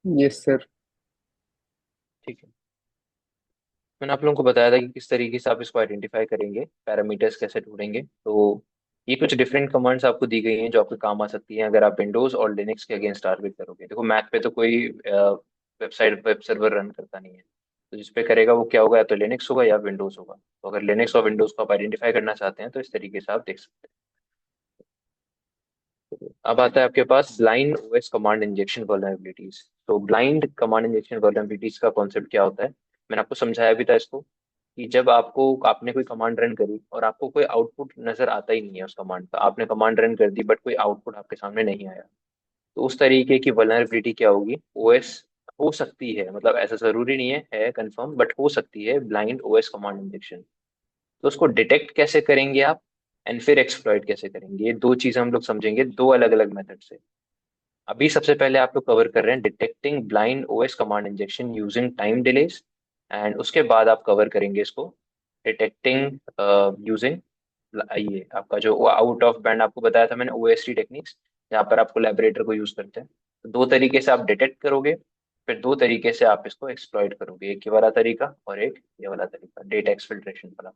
Yes sir. ठीक है। मैंने आप लोगों को बताया था कि किस तरीके से आप इसको आइडेंटिफाई करेंगे, पैरामीटर्स कैसे ढूंढेंगे। तो ये कुछ डिफरेंट कमांड्स आपको दी गई हैं जो आपके काम आ सकती हैं अगर आप विंडोज और लिनक्स के अगेंस्ट टारगेट करोगे। देखो मैक पे तो कोई वेबसाइट वेब सर्वर रन करता नहीं है, तो जिस पे करेगा वो क्या होगा, या तो लिनक्स होगा या विंडोज होगा। तो अगर लिनक्स और विंडोज को आप आइडेंटिफाई करना चाहते हैं तो इस तरीके से आप देख सकते हैं। अब आता है आपके पास blind OS command injection vulnerabilities. तो ब्लाइंड कमांड इंजेक्शन वल्नरेबिलिटीज का कॉन्सेप्ट क्या होता है, मैंने आपको समझाया भी था इसको, कि जब आपने कोई कमांड रन करी और आपको कोई आउटपुट नजर आता ही नहीं है उस कमांड का, आपने कमांड रन कर दी बट कोई आउटपुट आपके सामने नहीं आया, तो उस तरीके की वल्नरेबिलिटी क्या होगी, ओएस हो सकती है, मतलब ऐसा जरूरी नहीं है कंफर्म, बट हो सकती है ब्लाइंड ओएस कमांड इंजेक्शन। तो उसको डिटेक्ट कैसे करेंगे आप, एंड फिर एक्सप्लॉइट कैसे करेंगे, ये दो चीजें हम लोग समझेंगे दो अलग अलग मेथड से। अभी सबसे पहले आप लोग कवर कर रहे हैं detecting blind OS command injection using time delays, and उसके बाद आप कवर करेंगे इसको डिटेक्टिंग यूजिंग, ये आपका जो आउट ऑफ बैंड आपको बताया था मैंने, ओएसटी टेक्निक्स, जहाँ पर आप कोलैबोरेटर को यूज करते हैं। तो दो तरीके से आप डिटेक्ट करोगे, फिर दो तरीके से आप इसको एक्सप्लॉइट करोगे, एक ये वाला तरीका और एक ये वाला तरीका, डेटा एक्सफिल्ट्रेशन वाला।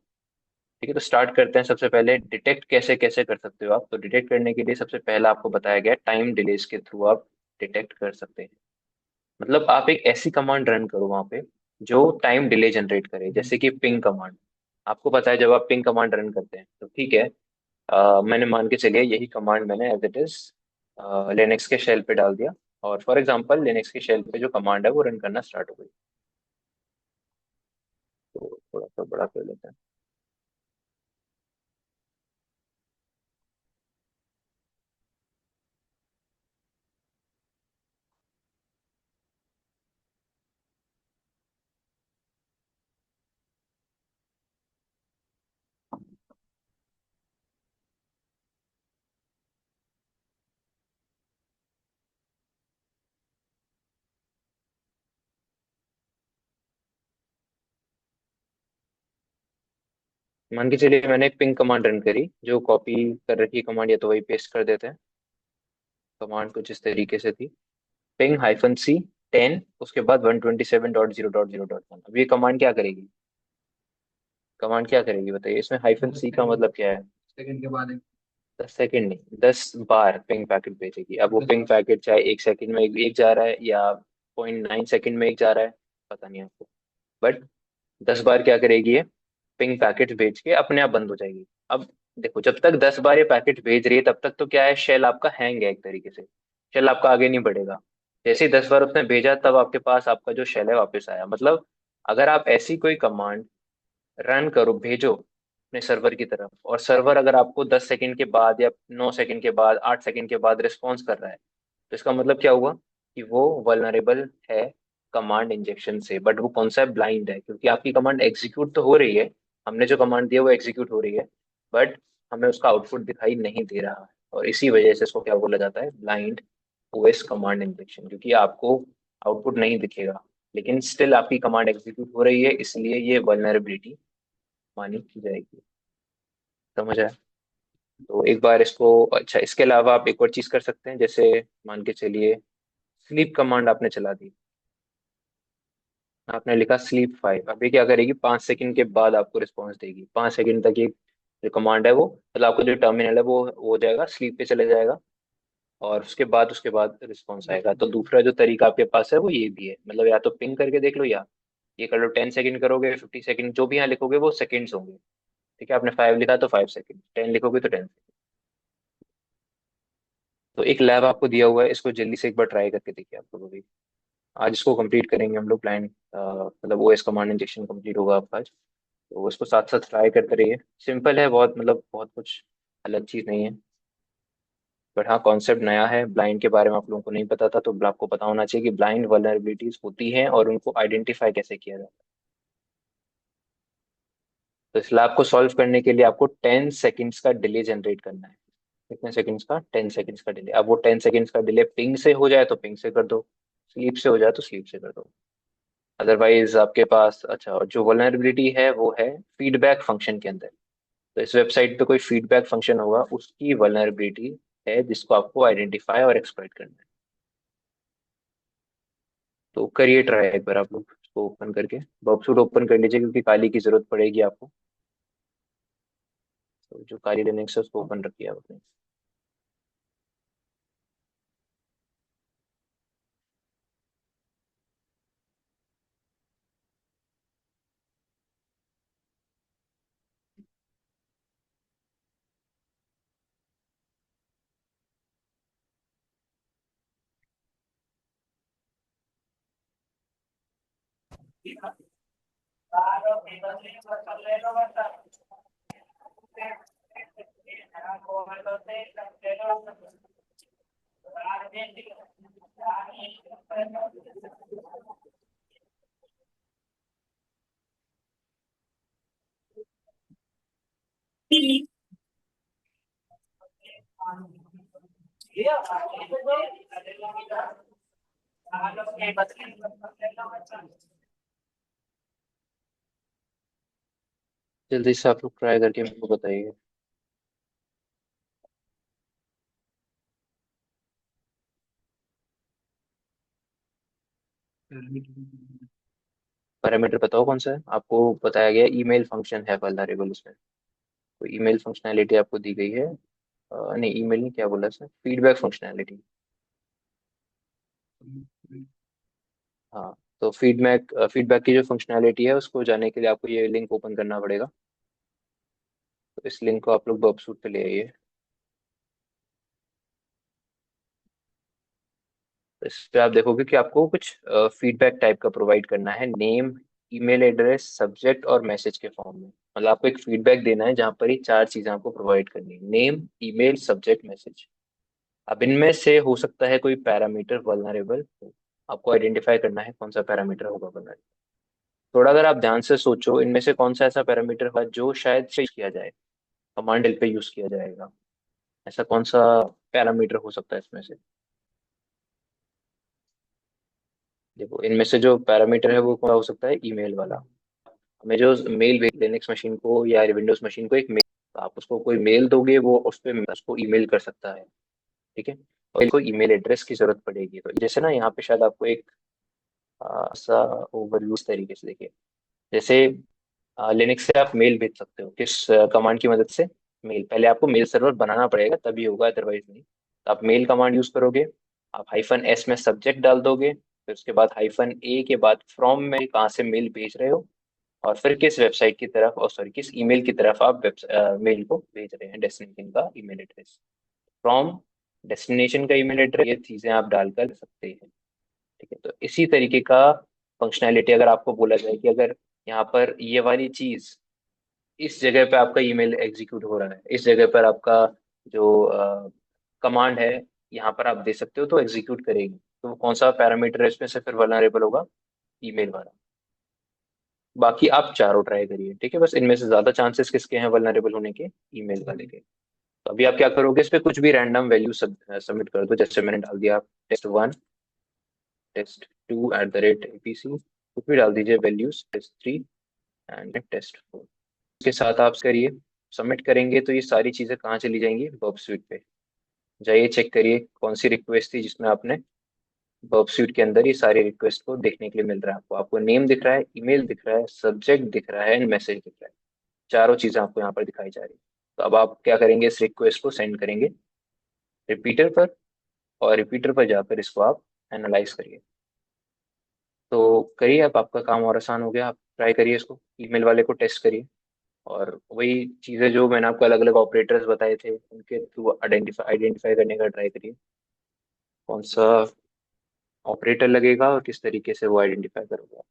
ठीक है, तो स्टार्ट करते हैं। सबसे पहले डिटेक्ट कैसे कैसे कर सकते हो आप, तो डिटेक्ट करने के लिए सबसे पहला आपको बताया गया टाइम डिलेस के थ्रू आप डिटेक्ट कर सकते हैं। मतलब आप एक ऐसी कमांड रन करो वहां पे जो टाइम डिले जनरेट करे, जैसे कि पिंग कमांड। आपको पता है जब आप पिंग कमांड रन करते हैं तो ठीक है, मैंने मान के चलिए यही कमांड मैंने एज इट इज लिनक्स के शेल पे डाल दिया, और फॉर एग्जांपल लिनक्स के शेल पे जो कमांड है वो रन करना स्टार्ट हो गई। तो थोड़ा सा बड़ा कर लेते हैं। मान के चलिए मैंने एक पिंग कमांड रन करी, जो कॉपी कर रखी कमांड या तो वही पेस्ट कर देते हैं। कमांड कुछ इस तरीके से थी, पिंग -C 10, उसके बाद 127.0.0.1। अब ये कमांड क्या करेगी, कमांड क्या करेगी बताइए, इसमें -C का मतलब क्या है। सेकंड के बाद 10 सेकंड नहीं, 10 बार पिंग पैकेट भेजेगी। अब वो पिंग पैकेट चाहे 1 सेकंड में एक जा रहा है या 0.9 सेकंड में एक जा रहा है, पता नहीं आपको, बट 10 बार क्या करेगी ये, पिंग पैकेट भेज के अपने आप बंद हो जाएगी। अब देखो जब तक 10 बार ये पैकेट भेज रही है तब तक तो क्या है, शेल आपका हैंग है एक तरीके से, शेल आपका आगे नहीं बढ़ेगा। जैसे ही 10 बार उसने भेजा तब आपके पास आपका जो शेल है वापस आया। मतलब अगर आप ऐसी कोई कमांड रन करो, भेजो अपने सर्वर की तरफ, और सर्वर अगर आपको 10 सेकंड के बाद या 9 सेकंड के बाद 8 सेकंड के बाद रिस्पॉन्स कर रहा है, तो इसका मतलब क्या हुआ कि वो वल्नरेबल है कमांड इंजेक्शन से। बट वो कौन सा है, ब्लाइंड है, क्योंकि आपकी कमांड एग्जीक्यूट तो हो रही है, हमने जो कमांड दिया वो एग्जीक्यूट हो रही है, बट हमें उसका आउटपुट दिखाई नहीं दे रहा है। और इसी वजह से इसको क्या बोला जाता है, ब्लाइंड ओएस कमांड इंजेक्शन, क्योंकि आपको आउटपुट नहीं दिखेगा लेकिन स्टिल आपकी कमांड एग्जीक्यूट हो रही है, इसलिए ये वल्नरेबिलिटी मानी की जाएगी। समझ आया। तो एक बार इसको, अच्छा इसके अलावा आप एक और चीज कर सकते हैं, जैसे मान के चलिए स्लीप कमांड आपने चला दी, आपने लिखा sleep 5, अब ये क्या करेगी, 5 सेकंड के बाद आपको रिस्पॉन्स देगी। 5 सेकंड तक ये जो कमांड है वो, मतलब आपको जो टर्मिनल है वो हो जाएगा, स्लीप पे चले जाएगा, और उसके बाद रिस्पॉन्स आएगा। तो दूसरा जो तरीका आपके पास है वो ये भी है, मतलब या तो पिंग करके देख लो, या ये कर लो, 10 सेकंड करोगे, 50 सेकंड, जो भी यहाँ लिखोगे वो सेकंड्स होंगे। ठीक है, आपने 5 लिखा तो 5 सेकंड, 10 लिखोगे तो 10। तो एक लैब आपको दिया हुआ है, इसको जल्दी से एक बार ट्राई करके देखिए आप लोग भी। आज इसको कंप्लीट करेंगे हम लोग, प्लान मतलब ओएस कमांड इंजेक्शन कंप्लीट होगा आपका आज। तो इसको साथ साथ ट्राई करते रहिए, सिंपल है बहुत, मतलब बहुत कुछ अलग चीज़ नहीं है। बट हाँ कॉन्सेप्ट नया है, ब्लाइंड के बारे में आप लोगों को नहीं पता था, तो आपको पता होना चाहिए कि ब्लाइंड वल्नरेबिलिटीज होती हैं और उनको आइडेंटिफाई कैसे किया जाता है। तो इस लैब को सॉल्व करने के लिए आपको 10 सेकेंड्स का डिले जनरेट करना है। कितने सेकंड्स का, 10 सेकंड्स का डिले। अब वो 10 सेकंड्स का डिले पिंग से हो जाए तो पिंग से कर दो, स्लीप से हो जाए तो स्लीप से कर दो। अदरवाइज आपके पास, अच्छा, और जो वल्नरेबिलिटी है वो है फीडबैक फंक्शन के अंदर। तो इस वेबसाइट पे कोई फीडबैक फंक्शन होगा, उसकी वल्नरेबिलिटी है जिसको आपको आइडेंटिफाई और एक्सप्लॉइट करना है। तो करिए ट्राई एक बार आप लोग उसको ओपन करके। बर्ब सूट ओपन कर लीजिए क्योंकि काली की जरूरत पड़ेगी आपको। तो जो काली लिनक्स है उसको ओपन रखिए आप अपने। जल्दी से आप लोग ट्राई करके मेरे को बताइए। पैरामीटर बताओ कौन सा है आपको बताया गया। ईमेल फंक्शन है वल्नरेबल उसमें। तो ईमेल फंक्शनैलिटी आपको दी गई है। नहीं, ईमेल नहीं, क्या बोला सर, फीडबैक फंक्शनैलिटी। हाँ। तो फीडबैक फीडबैक की जो फंक्शनैलिटी है उसको जाने के लिए आपको ये लिंक ओपन करना पड़ेगा। तो इस लिंक को आप लोग वेबसूट पे ले आइए। तो इस पे आप देखोगे कि आपको कुछ फीडबैक टाइप का प्रोवाइड करना है, नेम, ईमेल एड्रेस, सब्जेक्ट और मैसेज के फॉर्म में। मतलब आपको एक फीडबैक देना है जहाँ पर ये चार चीजें आपको प्रोवाइड करनी है, नेम, ईमेल, सब्जेक्ट, मैसेज। अब इनमें से हो सकता है कोई पैरामीटर वल्नरेबल हो। आपको आइडेंटिफाई करना है कौन सा पैरामीटर होगा वल्नरेबल। थोड़ा अगर आप ध्यान से सोचो, इनमें से कौन सा ऐसा पैरामीटर होगा जो शायद से किया जाए, कमांड एल पे यूज किया जाएगा। ऐसा कौन सा पैरामीटर हो सकता है इसमें से। देखो, इनमें से जो पैरामीटर है वो कौन हो सकता है, ईमेल वाला। हमें जो मेल लिनक्स मशीन को या विंडोज मशीन को एक मेल, आप उसको कोई मेल दोगे वो उस पे उसको ईमेल कर सकता है। ठीक है। और इनको ईमेल एड्रेस की जरूरत पड़ेगी। तो जैसे ना यहाँ पे शायद आपको एक सा ओवरव्यू इस तरीके से देखिए। जैसे लिनक्स से आप मेल भेज सकते हो किस कमांड की मदद से। मेल, पहले आपको मेल सर्वर बनाना पड़ेगा तभी होगा, अदरवाइज नहीं। तो आप मेल कमांड यूज करोगे। आप -s में सब्जेक्ट डाल दोगे, फिर उसके बाद -a के बाद फ्रॉम में कहाँ से मेल भेज रहे हो, और फिर किस वेबसाइट की तरफ, और सॉरी किस ईमेल की तरफ आप मेल को भेज रहे हैं, डेस्टिनेशन का ईमेल एड्रेस। फ्रॉम, डेस्टिनेशन का ईमेल एड्रेस, ये चीजें आप डालकर दे सकते हैं। ठीक है। तो इसी तरीके का फंक्शनैलिटी अगर आपको बोला जाए कि अगर यहाँ पर ये वाली चीज, इस जगह पे आपका ईमेल एग्जीक्यूट हो रहा है, इस जगह पर आपका जो कमांड है यहाँ पर आप दे सकते हो तो एग्जीक्यूट करेगी, तो वो कौन सा पैरामीटर है इसमें से फिर वल्नरेबल होगा, ईमेल वाला। बाकी आप चारों ट्राई करिए, ठीक है। बस इनमें से ज्यादा चांसेस किसके हैं वल्नरेबल होने के, ईमेल वाले के। तो अभी आप क्या करोगे, इस पे कुछ भी रैंडम वैल्यू सबमिट कर दो। जैसे मैंने डाल दिया टेस्ट 1, टेस्ट 2 @apc, कुछ भी डाल दीजिए वैल्यूज, टेस्ट 3 एंड टेस्ट 4। इसके साथ आप करिए, सबमिट करेंगे तो ये सारी चीजें कहाँ चली जाएंगी, वर्ब स्वीट पे। जाइए चेक करिए कौन सी रिक्वेस्ट थी जिसमें आपने वर्ब स्वीट के अंदर ये सारी रिक्वेस्ट को देखने के लिए मिल रहा है। आपको आपको नेम दिख रहा है, ईमेल दिख रहा है, सब्जेक्ट दिख रहा है एंड मैसेज दिख रहा है। चारों चीजें आपको यहाँ पर दिखाई जा रही है। तो अब आप क्या करेंगे, इस रिक्वेस्ट को सेंड करेंगे रिपीटर पर, और रिपीटर पर जाकर इसको आप एनालाइज करिए। तो करिए, अब आपका काम और आसान हो गया। आप ट्राई करिए इसको, ईमेल वाले को टेस्ट करिए, और वही चीज़ें जो मैंने आपको अलग अलग ऑपरेटर्स बताए थे उनके थ्रू आइडेंटिफाई आइडेंटिफाई करने का ट्राई करिए, कौन सा ऑपरेटर लगेगा और किस तरीके से वो आइडेंटिफाई करोगे।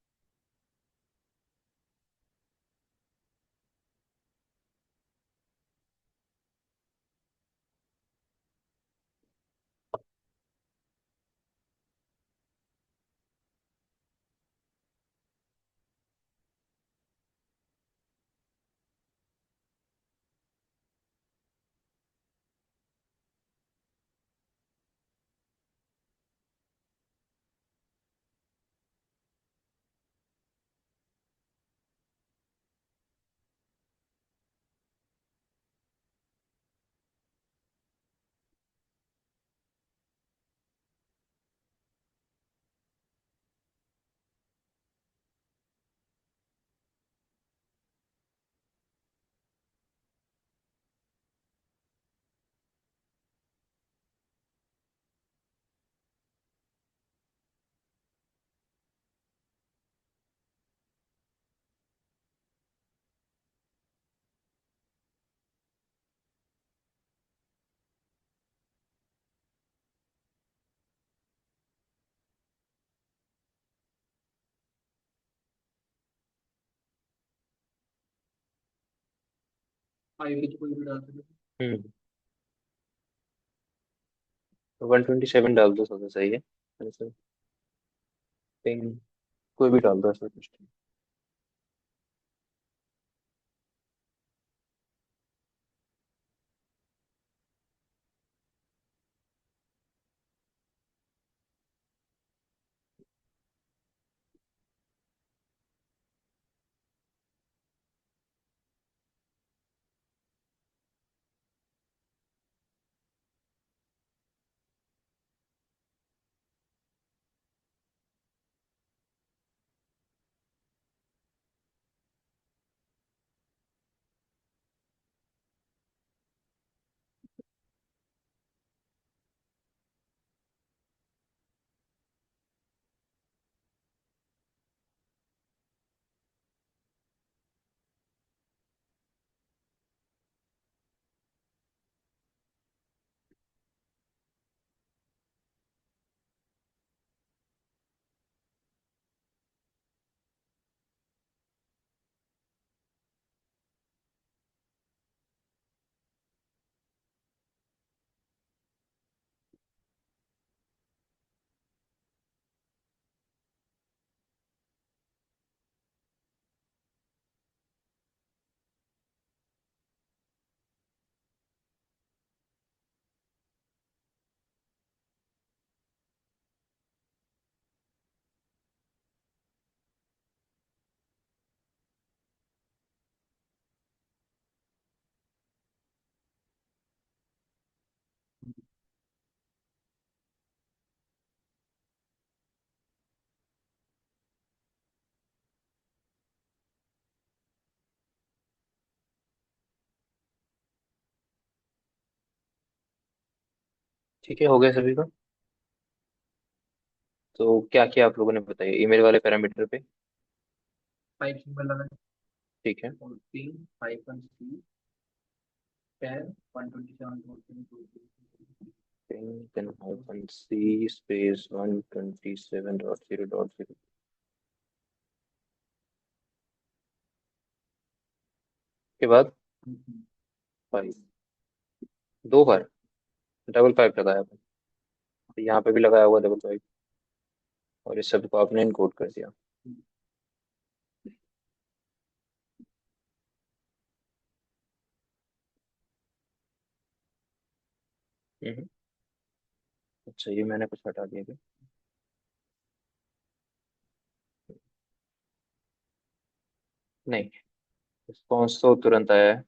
हम्म। 127 डाल दो, सबसे सही है आंसर। पिंग, कोई भी डाल दो, ऐसा कुछ नहीं। ठीक है, हो गया सभी का। तो क्या किया आप लोगों ने, बताइए ईमेल वाले पैरामीटर पे। ठीक है। पिंग हाइफन सी स्पेस 127.0.0 के बाद 5, 2 बार डबल 5 लगाया आपने। तो यहाँ पे भी लगाया हुआ डबल 5, और इस सब को आपने इनकोड कर दिया। हम्म। अच्छा, ये मैंने कुछ हटा दिया क्या? नहीं, रिस्पॉन्स तो तुरंत आया है।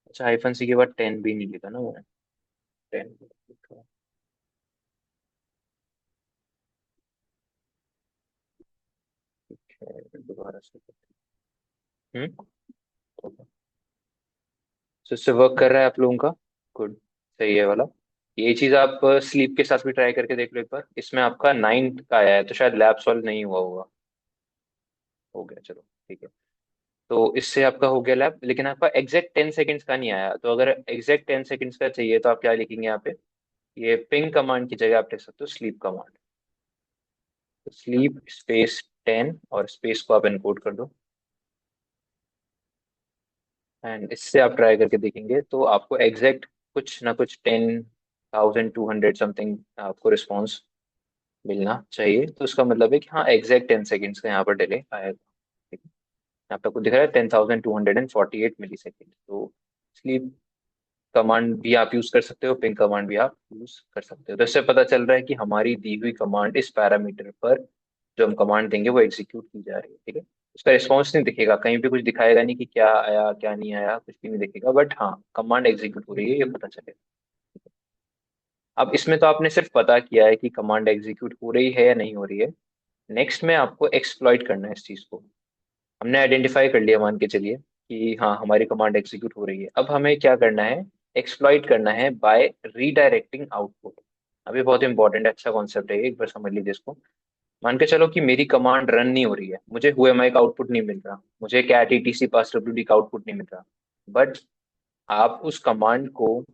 अच्छा, हाइफन सी के बाद 10 भी नहीं लिखा ना मैंने। 10 लिखा। है, दोबारा से करते हैं। तो इससे वर्क कर रहा है आप लोगों का। गुड, सही है वाला। ये चीज आप स्लीप के साथ भी ट्राई करके देख लो एक बार। इसमें आपका 9 का आया है, तो शायद लैब सॉल्व नहीं हुआ होगा। हो गया, चलो ठीक है। तो इससे आपका हो गया लैब, लेकिन आपका एग्जैक्ट 10 सेकंड्स का नहीं आया। तो अगर एग्जैक्ट 10 सेकंड्स का चाहिए तो आप क्या लिखेंगे यहाँ पे? ये पिंग कमांड की जगह आप लिख सकते हो स्लीप कमांड। तो स्लीप स्पेस 10 और स्पेस को आप एनकोड कर दो। एंड इससे आप ट्राई करके देखेंगे तो आपको एग्जैक्ट कुछ ना कुछ 10,200 समथिंग आपको रिस्पॉन्स मिलना चाहिए। तो उसका मतलब है कि हाँ, एग्जैक्ट 10 सेकेंड्स का यहाँ पर डिले आएगा। ठीक है। यहाँ पे आपको दिख रहा है 10,248 मिली सेकेंड। तो स्लीप कमांड भी आप यूज कर सकते हो, पिंग कमांड भी आप यूज कर सकते हो। तो इससे पता चल रहा है कि हमारी दी हुई कमांड इस पैरामीटर पर जो हम कमांड देंगे वो एग्जीक्यूट की जा रही है। ठीक है। उसका रिस्पॉन्स नहीं दिखेगा, कहीं पे कुछ दिखाएगा नहीं कि क्या आया क्या नहीं आया, कुछ भी नहीं दिखेगा, बट हाँ, कमांड एग्जीक्यूट हो रही है ये पता चलेगा। अब इसमें तो आपने सिर्फ पता किया है कि कमांड एग्जीक्यूट हो रही है या नहीं हो रही है। नेक्स्ट में आपको एक्सप्लॉइट करना है इस चीज को। हमने आइडेंटिफाई कर लिया, मान के चलिए कि हाँ, हमारी कमांड एग्जीक्यूट हो रही है। अब हमें क्या करना है? एक्सप्लॉइट करना है बाय रीडायरेक्टिंग आउटपुट। अभी बहुत इंपॉर्टेंट है, अच्छा कॉन्सेप्ट है ये, एक बार समझ लीजिए इसको। मान के चलो कि मेरी कमांड रन नहीं हो रही है, मुझे हु एम आई का आउटपुट नहीं मिल रहा, मुझे कैट ईटीसी पास डब्ल्यूडी का आउटपुट नहीं मिल रहा। बट आप उस कमांड को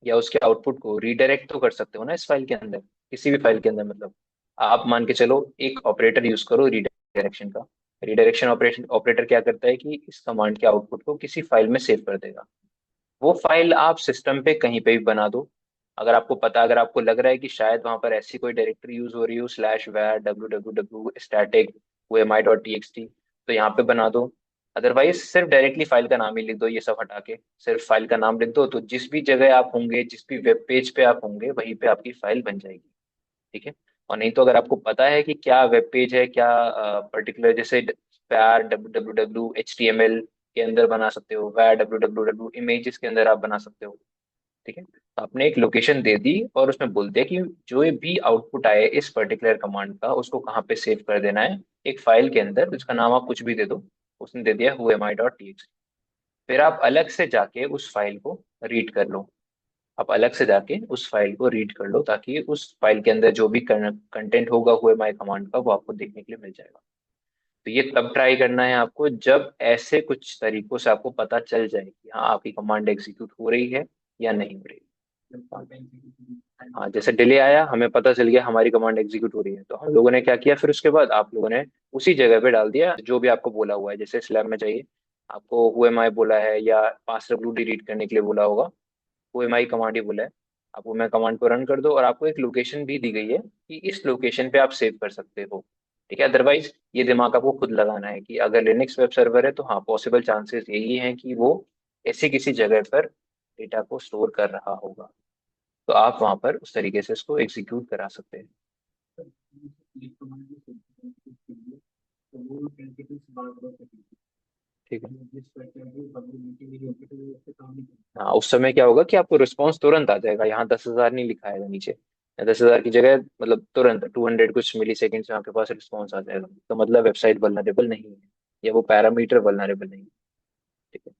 या उसके आउटपुट को रीडायरेक्ट तो कर सकते हो ना इस फाइल के अंदर, किसी भी फाइल के अंदर मतलब। आप मान के चलो एक ऑपरेटर यूज करो रीडायरेक्शन का। रीडायरेक्शन ऑपरेशन ऑपरेटर क्या करता है कि इस कमांड के आउटपुट को किसी फाइल में सेव कर देगा। वो फाइल आप सिस्टम पे कहीं पे भी बना दो। अगर आपको लग रहा है कि शायद वहां पर ऐसी कोई डायरेक्टरी यूज हो रही हो, स्लैश वैर www स्टैटिक umi.txt, तो यहाँ पे बना दो। अदरवाइज सिर्फ डायरेक्टली फाइल का नाम ही लिख दो, ये सब हटा के सिर्फ फाइल का नाम लिख दो, तो जिस भी जगह आप होंगे, जिस भी वेब पेज पे आप होंगे, वहीं पे आपकी फाइल बन जाएगी। ठीक है। और नहीं तो अगर आपको पता है कि क्या वेब पेज है, क्या पर्टिकुलर, जैसे वैर www.html के अंदर बना सकते हो, वैर www इमेजेस के अंदर आप बना सकते हो। ठीक है, तो आपने एक लोकेशन दे दी और उसमें बोल दिया कि जो भी आउटपुट आए इस पर्टिकुलर कमांड का, उसको कहाँ पे सेव कर देना है, एक फाइल के अंदर, उसका नाम आप कुछ भी दे दो। उसने दे दिया whoami.txt। फिर आप अलग से जाके उस फाइल को रीड कर लो। आप अलग से जाके उस फाइल को रीड कर लो, ताकि उस फाइल के अंदर जो भी कंटेंट होगा whoami कमांड का, वो आपको देखने के लिए मिल जाएगा। तो ये तब ट्राई करना है आपको जब ऐसे कुछ तरीकों से आपको पता चल जाए कि हाँ, आपकी कमांड एग्जीक्यूट हो रही है या नहीं हो रही है। हाँ, जैसे डिले आया, हमें पता चल गया हमारी कमांड एग्जीक्यूट हो रही है, तो हम लोगों ने क्या किया, फिर उसके बाद आप लोगों ने उसी जगह पे डाल दिया जो भी आपको बोला हुआ है। जैसे स्लैब में चाहिए आपको whoami बोला है, या पास डब्ल्यू डिलीट करने के लिए बोला होगा, whoami कमांड ही बोला है। आप whoami कमांड को रन कर दो, और आपको एक लोकेशन भी दी गई है कि इस लोकेशन पे आप सेव कर सकते हो। ठीक है। अदरवाइज ये दिमाग आपको खुद लगाना है कि अगर लिनक्स वेब सर्वर है, तो हाँ, पॉसिबल चांसेस यही हैं कि वो ऐसी किसी जगह पर डेटा को स्टोर कर रहा होगा। तो आप वहां पर उस तरीके से इसको एग्जीक्यूट करा सकते हैं। ठीक है। हाँ, उस समय क्या होगा कि आपको रिस्पॉन्स तुरंत आ जाएगा, यहाँ 10,000 नहीं लिखा है नीचे, 10,000 की जगह मतलब तुरंत 200 कुछ मिली सेकेंड्स में आपके पास रिस्पॉन्स आ जाएगा, तो मतलब वेबसाइट वल्नरेबल नहीं है, या वो पैरामीटर वल्नरेबल नहीं है। ठीक है।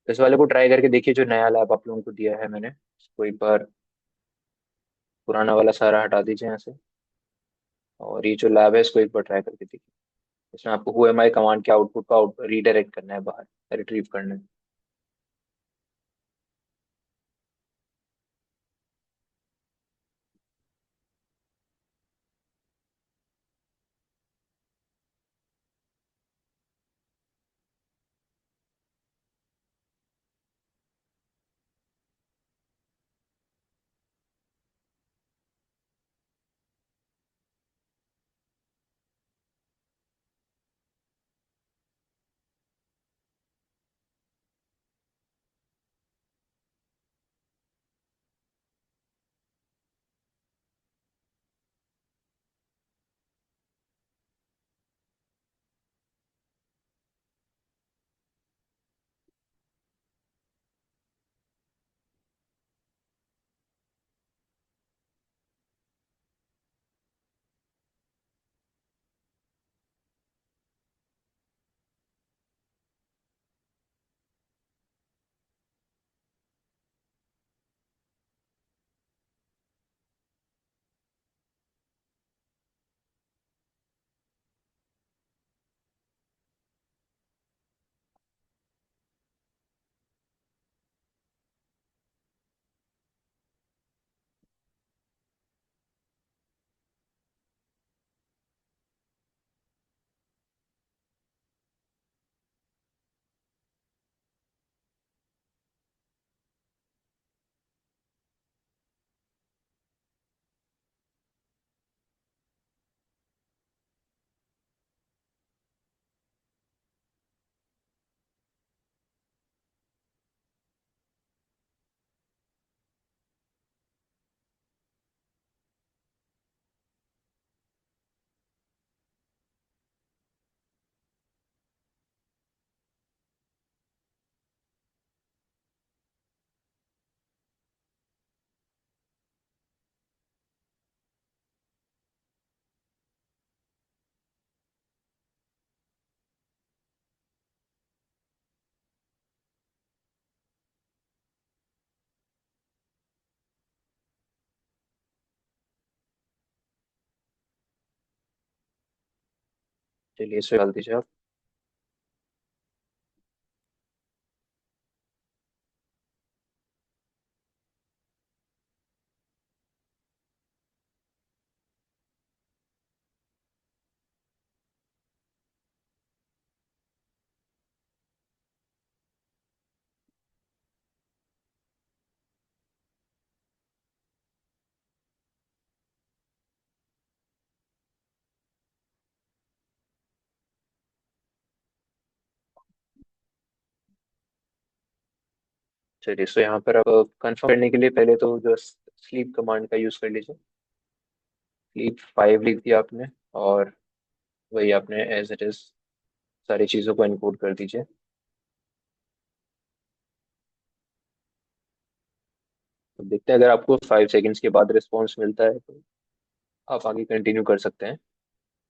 तो इस वाले को ट्राई करके देखिए, जो नया लैब आप लोगों को दिया है मैंने, इसको एक बार पुराना वाला सारा हटा दीजिए यहाँ से, और ये जो लैब है इसको एक बार ट्राई करके देखिए। इसमें आपको whoami कमांड के आउटपुट को रीडायरेक्ट करना है, बाहर रिट्रीव करना है। चलिए, इसको डाल दीजिए आप। चलिए, सो यहाँ पर आप कंफर्म करने के लिए पहले तो जो स्लीप कमांड का यूज कर लीजिए। स्लीप 5 लिख दिया आपने, और वही आपने एज इट इज सारी चीज़ों को इनकोड कर दीजिए। तो देखते हैं, अगर आपको 5 सेकंड्स के बाद रिस्पॉन्स मिलता है तो आप आगे कंटिन्यू कर सकते हैं।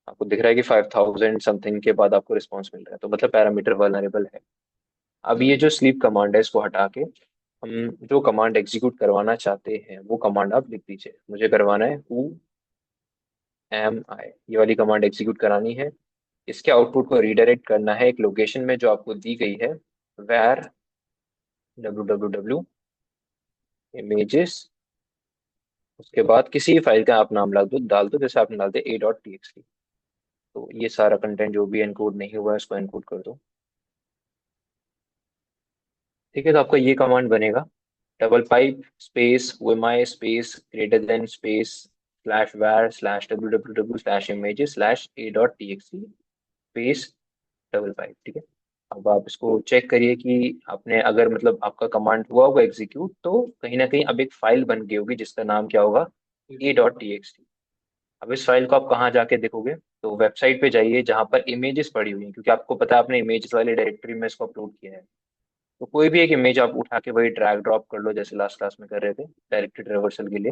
आपको दिख रहा है कि 5000 समथिंग के बाद आपको रिस्पॉन्स मिल रहा है, तो मतलब पैरामीटर वल्नरेबल है। अब ये जो स्लीप कमांड है इसको हटा के हम जो कमांड एग्जीक्यूट करवाना चाहते हैं वो कमांड आप लिख दीजिए। मुझे करवाना है हु एम आई, ये वाली कमांड एग्जीक्यूट करानी है। इसके आउटपुट को रीडायरेक्ट करना है एक लोकेशन में जो आपको दी गई है, where www images, उसके बाद किसी भी फाइल का आप नाम डाल दो, जैसे आपने डाल दिया a.txt। तो ये सारा कंटेंट जो भी एनकोड नहीं हुआ है उसको एनकोड कर दो। ठीक है, तो आपका ये कमांड बनेगा, double pipe space wi space greater than space slash var slash www slash images slash a.txt space double pipe. ठीक है, अब आप इसको चेक करिए कि आपने अगर मतलब आपका कमांड हुआ होगा एग्जीक्यूट, तो कहीं ना कहीं अब एक फाइल बन गई होगी जिसका नाम क्या होगा, a.txt। अब इस फाइल को आप कहाँ जाके देखोगे, तो वेबसाइट पे जाइए जहाँ पर इमेजेस पड़ी हुई हैं, क्योंकि आपको पता है आपने इमेजेस वाले डायरेक्टरी में इसको अपलोड किया है। तो कोई भी एक इमेज आप उठा के वही ड्रैग ड्रॉप कर लो, जैसे लास्ट क्लास में कर रहे थे डायरेक्टरी रिवर्सल के लिए।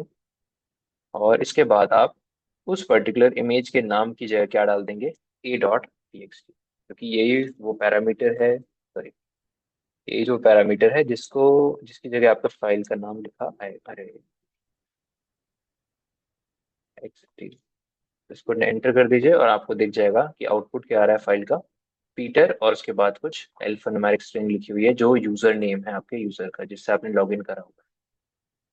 और इसके बाद आप उस पर्टिकुलर इमेज के नाम की जगह क्या डाल देंगे, a.txt, क्योंकि यही वो पैरामीटर है, सॉरी, ये जो पैरामीटर है जिसकी जगह आपका फाइल का नाम लिखा है, अरे xt। इसको एंटर कर दीजिए और आपको दिख जाएगा कि आउटपुट क्या आ रहा है फाइल का, पीटर, और उसके बाद कुछ एल्फान्यूमेरिक स्ट्रिंग लिखी हुई है जो यूजर नेम है आपके यूजर का जिससे आपने लॉगिन करा होगा।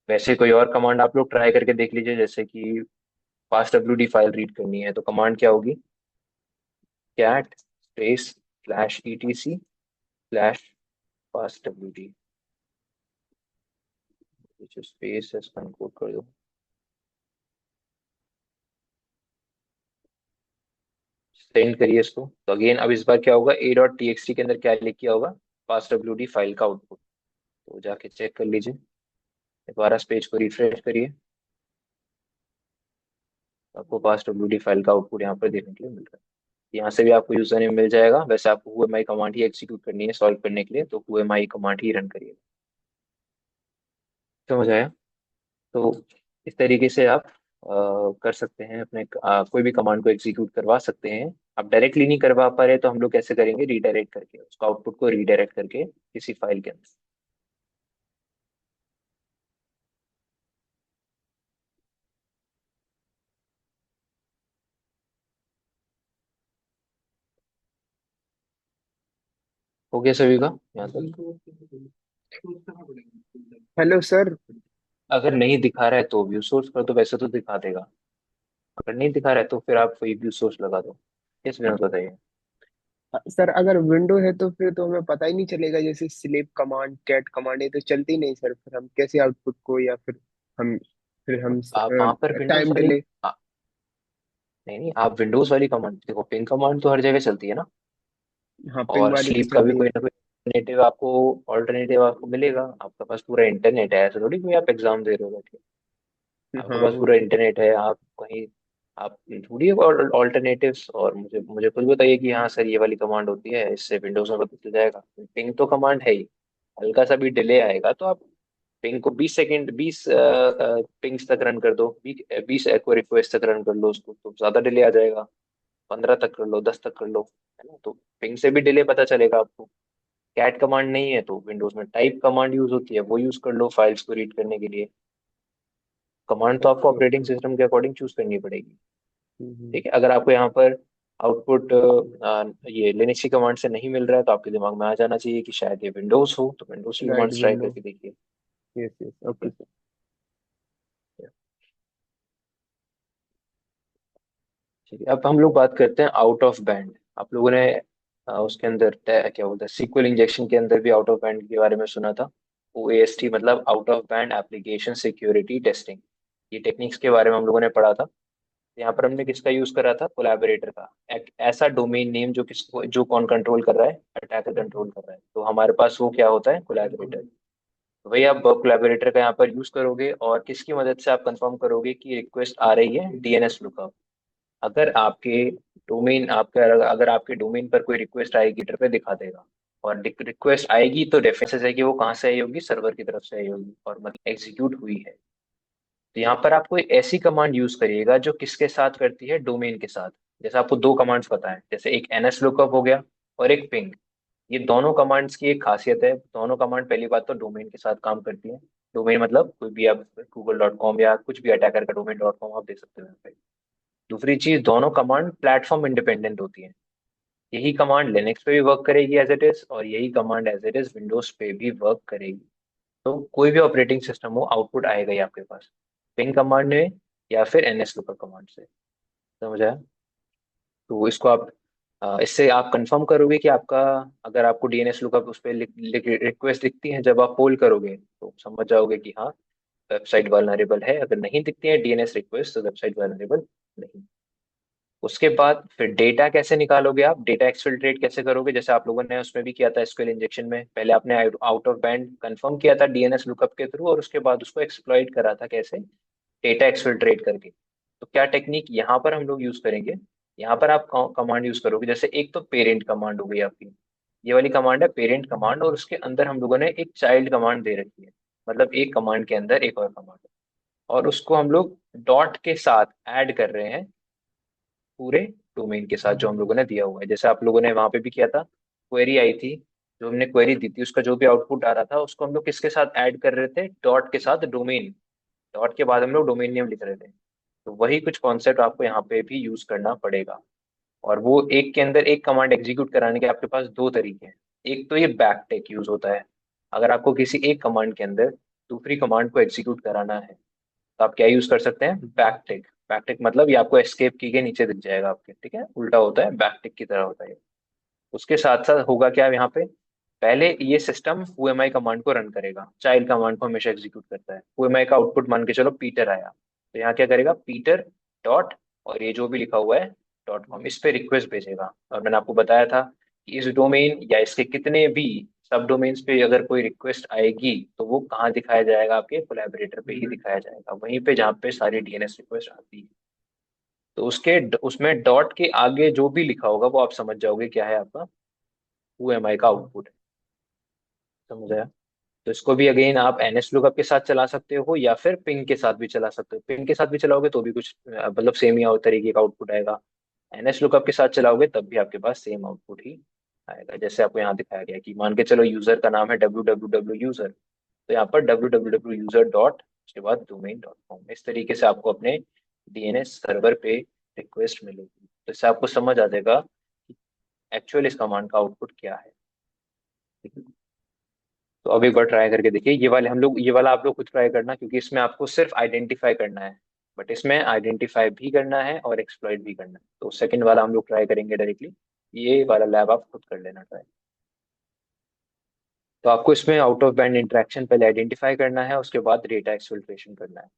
वैसे कोई और कमांड आप लोग ट्राई करके देख लीजिए, जैसे कि फास्ट डब्ल्यूडी फाइल रीड करनी है, तो कमांड क्या होगी, cat space slash etc slash pass WD, जो स्पेस है इसको एनकोड कर दो। सेंड करिए इसको। तो अगेन अब इस बार क्या होगा, a.txt के अंदर क्या लिख किया होगा, फास्ट डब्ल्यूडी फाइल का आउटपुट। तो जाके चेक कर लीजिए, दोबारा इस पेज को रिफ्रेश करिए, आपको फास्ट डब्ल्यूडी फाइल का आउटपुट यहाँ पर देखने के लिए मिल रहा है। यहाँ से भी आपको यूजर नेम मिल जाएगा। वैसे आपको whoami कमांड ही एग्जीक्यूट करनी है सॉल्व करने के लिए, तो whoami कमांड ही रन करिए। समझ आया? तो इस तरीके से आप कर सकते हैं अपने कोई भी कमांड को एग्जीक्यूट करवा सकते हैं। आप डायरेक्टली नहीं करवा पा रहे तो हम लोग कैसे करेंगे, रीडायरेक्ट करके उसका आउटपुट को रीडायरेक्ट करके किसी फाइल के अंदर। हो गया सभी का यहाँ तक? Hello sir. अगर नहीं दिखा रहा है तो व्यू सोर्स कर दो, वैसे तो दिखा देगा। अगर नहीं दिखा रहा है तो फिर आप कोई व्यू सोर्स लगा दो। किस बिना बताइए। सर अगर विंडो है तो फिर तो हमें पता ही नहीं चलेगा, जैसे स्लीप कमांड कैट कमांड ये तो चलती नहीं सर, फिर हम कैसे आउटपुट को, या हम हम आप वहां पर विंडोज टाइम वाली डिले। नहीं नहीं, आप विंडोज वाली कमांड देखो, पिंग कमांड तो हर जगह चलती है ना। हाँ पिंग और वाली तो स्लीप का भी चलती है। कोई ना कोई ऑल्टरनेटिव आपको मिलेगा। आपके पास पूरा इंटरनेट है, ऐसा थोड़ी कि आप एग्जाम दे रहे हो बैठे। आपके हाँ पास वो पूरा तो। इंटरनेट है, आप कहीं आप ढूंढिए ऑल्टरनेटिव्स, और मुझे मुझे खुद बताइए कि हाँ सर ये वाली कमांड होती है, इससे विंडोज में पता चल जाएगा। पिंग तो कमांड है ही, हल्का सा भी डिले आएगा तो आप पिंग को 20 सेकेंड, 20 पिंग्स तक रन कर दो, 20 एको रिक्वेस्ट तक रन कर लो उसको, तो ज्यादा डिले आ जाएगा। 15 तक कर लो, 10 तक कर लो, है ना। तो पिंग से भी डिले पता चलेगा आपको। कैट कमांड नहीं है तो विंडोज में टाइप कमांड यूज होती है, वो यूज कर लो फाइल्स को रीड करने के लिए। कमांड तो आपको ओके ऑपरेटिंग ओके। सिस्टम के अकॉर्डिंग चूज करनी पड़ेगी। हम्म। ठीक है, अगर आपको यहाँ पर आउटपुट ये लिनक्स की कमांड से नहीं मिल रहा है तो आपके दिमाग में आ जाना चाहिए कि शायद ये विंडोज हो, तो विंडोज की राइट कमांड ट्राई विंडो। करके देखिए। यस यस ठीक ओके है। सर। ठीक है, अब हम लोग बात करते हैं आउट ऑफ बैंड। आप लोगों ने उसके अंदर क्या बोलते हैं, सीक्वल इंजेक्शन के अंदर भी आउट ऑफ बैंड के बारे में सुना था। OAST मतलब out of band application security testing. ये टेक्निक्स के बारे में हम लोगों ने पढ़ा था। यहाँ पर हमने किसका यूज करा था, कोलैबोरेटर का। एक ऐसा डोमेन नेम जो कौन कंट्रोल कर रहा है, अटैकर कंट्रोल कर रहा है, तो हमारे पास वो क्या होता है, कोलैबोरेटर। तो वही आप वर्क कोलैबोरेटर का यहाँ पर यूज करोगे, और किसकी मदद से आप कंफर्म करोगे कि रिक्वेस्ट आ रही है? DNS lookup. अगर आपके डोमेन आपके अगर आपके डोमेन पर कोई रिक्वेस्ट आएगी, ट्विटर पे दिखा देगा। और रिक्वेस्ट आएगी तो रेफरेंसेस है कि वो कहाँ से आई होगी, सर्वर की तरफ से आई होगी, और मतलब एग्जीक्यूट हुई है। तो यहाँ पर आप कोई ऐसी कमांड यूज करिएगा जो किसके साथ करती है? डोमेन के साथ। जैसे आपको दो कमांड्स पता है, जैसे एक एनएस लुकअप हो गया और एक पिंग। ये दोनों कमांड्स की एक खासियत है, दोनों कमांड पहली बात तो डोमेन के साथ काम करती है। डोमेन मतलब कोई भी आप google.com या कुछ भी अटैकर का डोमेन.com आप दे सकते हो यहाँ पे। दूसरी चीज, दोनों कमांड प्लेटफॉर्म इंडिपेंडेंट होती है। यही कमांड लिनक्स पे भी वर्क करेगी एज इट इज, और यही command as it is Windows पे भी वर्क करेगी। तो कोई भी ऑपरेटिंग सिस्टम हो, आउटपुट आएगा ही आपके पास, पिंग कमांड में या फिर एनएस लुकअप कमांड से। समझ आया? तो इसको आप इससे आप कंफर्म करोगे कि आपका, अगर आपको डीएनएस लुकअप उस पर रिक्वेस्ट दिखती है जब आप पोल करोगे, तो समझ जाओगे कि हाँ, वेबसाइट वल्नरेबल है। अगर नहीं दिखती है डीएनएस रिक्वेस्ट तो वेबसाइट वल्नरेबल नहीं। उसके बाद फिर डेटा कैसे निकालोगे? आप डेटा एक्सफिल्ट्रेट कैसे करोगे? जैसे आप लोगों ने उसमें भी किया था एसक्यूएल इंजेक्शन में, पहले आपने आउट ऑफ बैंड कंफर्म किया था डीएनएस लुकअप के थ्रू, और उसके बाद उसको एक्सप्लॉइट करा था कैसे? डेटा एक्सफिल्ट्रेट करके। तो क्या टेक्निक यहाँ पर हम लोग यूज करेंगे? यहाँ पर आप कमांड यूज करोगे, जैसे एक तो पेरेंट कमांड हो गई आपकी। ये वाली कमांड है पेरेंट कमांड, और उसके अंदर हम लोगों ने एक चाइल्ड कमांड दे रखी है। मतलब एक कमांड के अंदर एक और कमांड है, और उसको हम लोग डॉट के साथ ऐड कर रहे हैं पूरे डोमेन के साथ जो हम लोगों ने दिया हुआ है। जैसे आप लोगों ने वहां पे भी किया था, क्वेरी आई थी, जो हमने क्वेरी दी थी उसका जो भी आउटपुट आ रहा था उसको हम लोग किसके साथ ऐड कर रहे थे? डॉट के साथ डोमेन। डॉट के बाद हम लोग डोमेन नेम लिख रहे थे। तो वही कुछ कॉन्सेप्ट आपको यहाँ पे भी यूज करना पड़ेगा। और वो एक के अंदर एक कमांड एग्जीक्यूट कराने के आपके पास दो तरीके हैं। एक तो ये बैक टेक यूज होता है, अगर आपको किसी एक कमांड के अंदर दूसरी कमांड को एग्जीक्यूट कराना है, तो आप क्या यूज कर सकते हैं? बैकटिक। बैकटिक मतलब ये आपको एस्केप की के नीचे दिख जाएगा आपके, ठीक है, उल्टा होता है, बैकटिक की तरह होता है ये। उसके साथ साथ होगा क्या यहाँ पे? पहले ये सिस्टम whoami कमांड को रन करेगा, चाइल्ड कमांड को हमेशा एग्जीक्यूट करता है। whoami का आउटपुट मान के चलो पीटर आया, तो यहाँ क्या करेगा? पीटर डॉट, और ये जो भी लिखा हुआ है .com, इस पे रिक्वेस्ट भेजेगा। और मैंने आपको बताया था कि इस डोमेन या इसके कितने भी सब डोमेन्स पे अगर कोई रिक्वेस्ट आएगी तो वो कहाँ दिखाया जाएगा? आपके कोलैबोरेटर पे ही दिखाया जाएगा, वहीं पे जहाँ पे सारी डीएनएस रिक्वेस्ट आती है। तो उसके उसमें डॉट के आगे जो भी लिखा होगा वो आप समझ जाओगे क्या है आपका? whoami का आउटपुट है। समझ आया? तो इसको भी अगेन आप एनएस लुकअप के साथ चला सकते हो, या फिर पिंग के साथ भी चला सकते हो। पिंग के साथ भी चलाओगे तो भी कुछ मतलब सेम ही तरीके का आउटपुट आएगा। एनएस लुकअप के साथ चलाओगे तब भी आपके पास सेम आउटपुट ही आएगा। जैसे आपको यहाँ दिखाया गया कि मान के चलो यूजर का नाम है www यूजर, तो यहाँ पर www यूजर डॉट, उसके बाद domain.com। इस तरीके से आपको अपने डीएनएस सर्वर पे रिक्वेस्ट मिलेगी। तो इससे आपको समझ आ जाएगा कि एक्चुअल इस कमांड का आउटपुट क्या है। ठीक है? तो अब एक बार ट्राई करके देखिए, ये वाला आप लोग खुद ट्राई करना, क्योंकि इसमें आपको सिर्फ आइडेंटिफाई करना है। बट इसमें आइडेंटिफाई भी करना है और एक्सप्लॉइट भी करना है। तो सेकंड वाला हम लोग ट्राई करेंगे डायरेक्टली। ये वाला लैब आप खुद कर लेना ट्राई। तो आपको इसमें आउट ऑफ बैंड इंटरेक्शन पहले आइडेंटिफाई करना है, उसके बाद डेटा एक्सफिल्ट्रेशन करना है।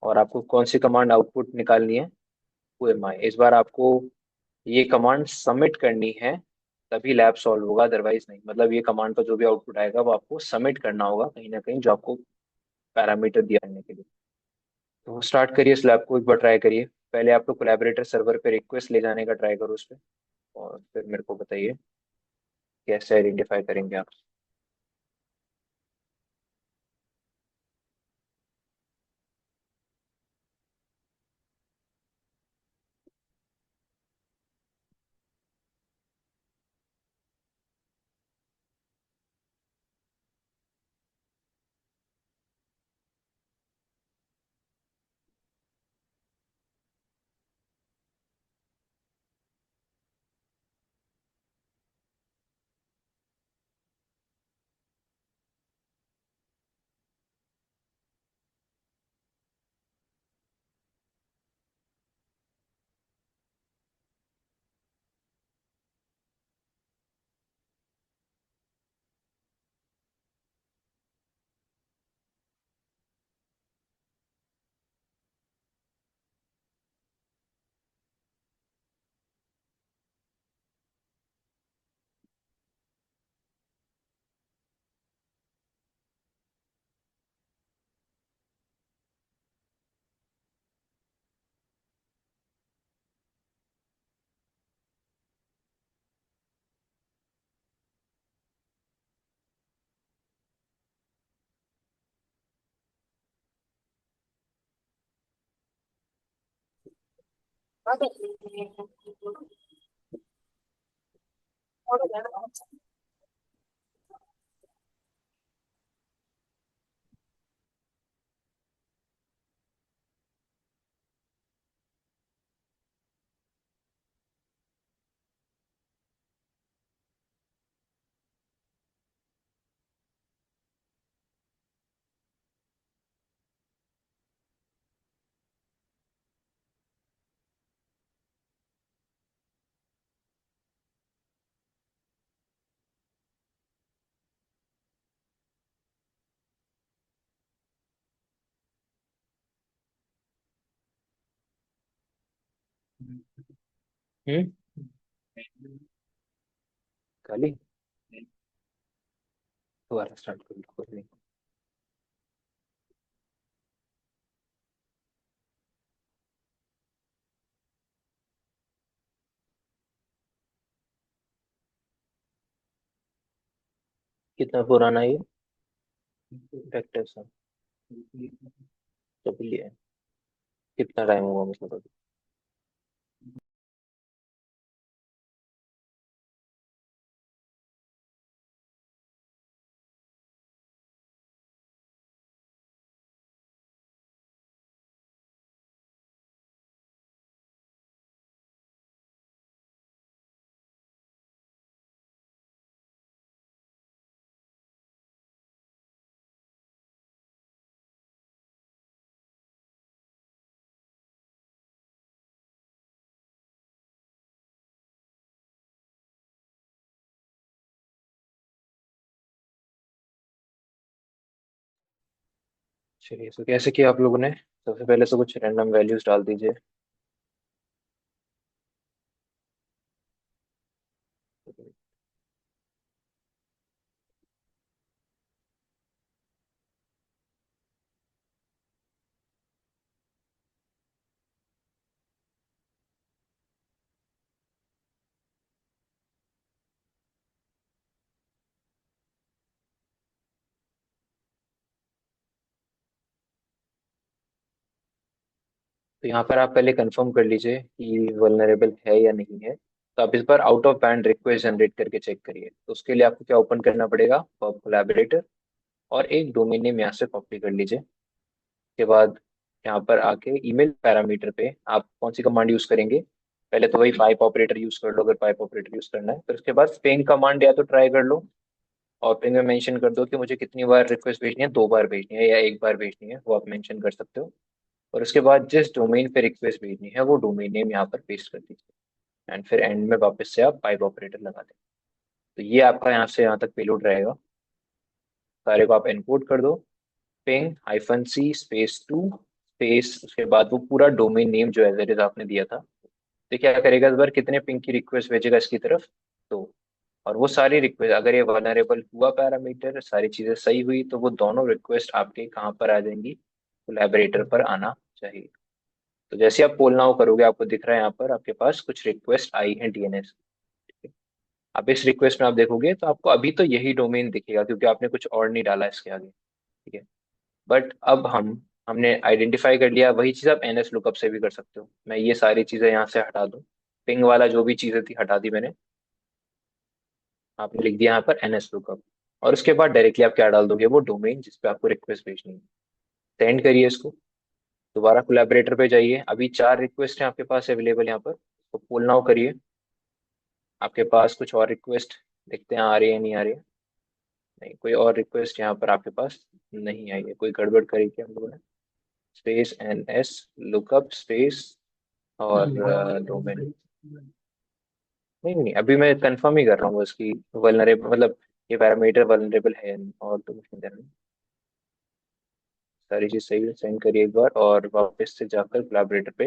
और आपको कौन सी कमांड आउटपुट निकालनी है? ओएमआई। इस बार आपको ये कमांड सबमिट करनी है, तभी लैब सॉल्व होगा, अदरवाइज नहीं। मतलब ये कमांड का जो भी आउटपुट आएगा वो आपको सबमिट करना होगा कहीं ना कहीं, जो आपको पैरामीटर दिया करने के लिए। तो स्टार्ट करिए इस लैब को, एक बार ट्राई करिए। पहले आप लोग कोलैबोरेटर सर्वर पे रिक्वेस्ट ले जाने का ट्राई करो उस पर, और फिर मेरे को बताइए कैसे आइडेंटिफाई करेंगे आप। हम्म। खाली। दोबारा स्टार्ट कर लो, कोई नहीं। कितना पुराना है ये वेक्टर सा? तो है, कितना टाइम होगा मतलब अभी? चलिए, तो कैसे किया आप लोगों ने? सबसे पहले तो कुछ रैंडम वैल्यूज डाल दीजिए। तो यहाँ पर आप पहले कंफर्म कर लीजिए कि वल्नरेबल है या नहीं है। तो आप इस बार out of band request generate करके चेक करिए। तो उसके लिए आपको क्या ओपन करना पड़ेगा, पब कोलैबोरेटर, और एक डोमेन नेम यहाँ से कॉपी कर लीजिए। उसके बाद यहाँ पर आके ईमेल पैरामीटर पे आप कौन सी कमांड यूज करेंगे? पहले तो वही पाइप ऑपरेटर यूज कर लो, अगर पाइप ऑपरेटर यूज करना है। फिर उसके बाद पेंग कमांड या तो ट्राई कर लो, और पेंग में मेंशन कर दो कि मुझे कितनी बार रिक्वेस्ट भेजनी है, 2 बार भेजनी है या 1 बार भेजनी है, वो आप मेंशन कर सकते हो। और उसके बाद जिस डोमेन पे रिक्वेस्ट भेजनी है वो डोमेन नेम यहाँ पर पेस्ट कर दीजिए। एंड फिर एंड में वापस से आप पाइप ऑपरेटर लगा दें। तो ये आपका यहाँ से यहाँ तक पेलोड रहेगा। सारे को आप इनपुट कर दो, पिंग -c स्पेस 2 स्पेस, उसके बाद वो पूरा डोमेन नेम जो एज इट इज आपने दिया था। तो क्या करेगा इस बार, कितने पिंग की रिक्वेस्ट भेजेगा इसकी तरफ? तो और वो सारी रिक्वेस्ट, अगर ये वनरेबल हुआ पैरामीटर, सारी चीजें सही हुई, तो वो दोनों रिक्वेस्ट आपके कहाँ पर आ जाएंगी? कोलैबोरेटर पर आना चाहिए। तो जैसे आप पोल नाउ करोगे, आपको दिख रहा है यहाँ पर आपके पास कुछ रिक्वेस्ट आई है डीएनएस। अब इस रिक्वेस्ट में आप देखोगे तो आपको अभी तो यही डोमेन दिखेगा, क्योंकि आपने कुछ और नहीं डाला इसके आगे। ठीक है। बट अब हमने आइडेंटिफाई कर लिया, वही चीज आप एनएस लुकअप से भी कर सकते हो। मैं ये सारी चीजें यहाँ से हटा दूँ, पिंग वाला जो भी चीजें थी हटा दी मैंने। आपने लिख दिया यहाँ पर एनएस लुकअप, और उसके बाद डायरेक्टली आप क्या डाल दोगे, वो डोमेन जिस पे आपको रिक्वेस्ट भेजनी है। सेंड करिए इसको। दोबारा कोलैबोरेटर पे जाइए, अभी 4 रिक्वेस्ट हैं आपके पास अवेलेबल यहाँ पर, तो पुल नाउ करिए। आपके पास कुछ और रिक्वेस्ट देखते हैं आ रही है नहीं आ रही है। नहीं, कोई और रिक्वेस्ट यहाँ पर आपके पास नहीं आई है। कोई गड़बड़ करी क्या हम लोगों ने? Space N S lookup space और डोमेन। नहीं नहीं, अभी मैं कंफर्म ही कर रहा हूँ बस कि वल्नरेबल मतलब ये पैरामीटर वल्नरेबल है या नहीं, और तो कुछ नहीं करना। सारी चीज सही है, सेंड करिए एक बार, और वापस से जाकर कोलैबोरेटर पे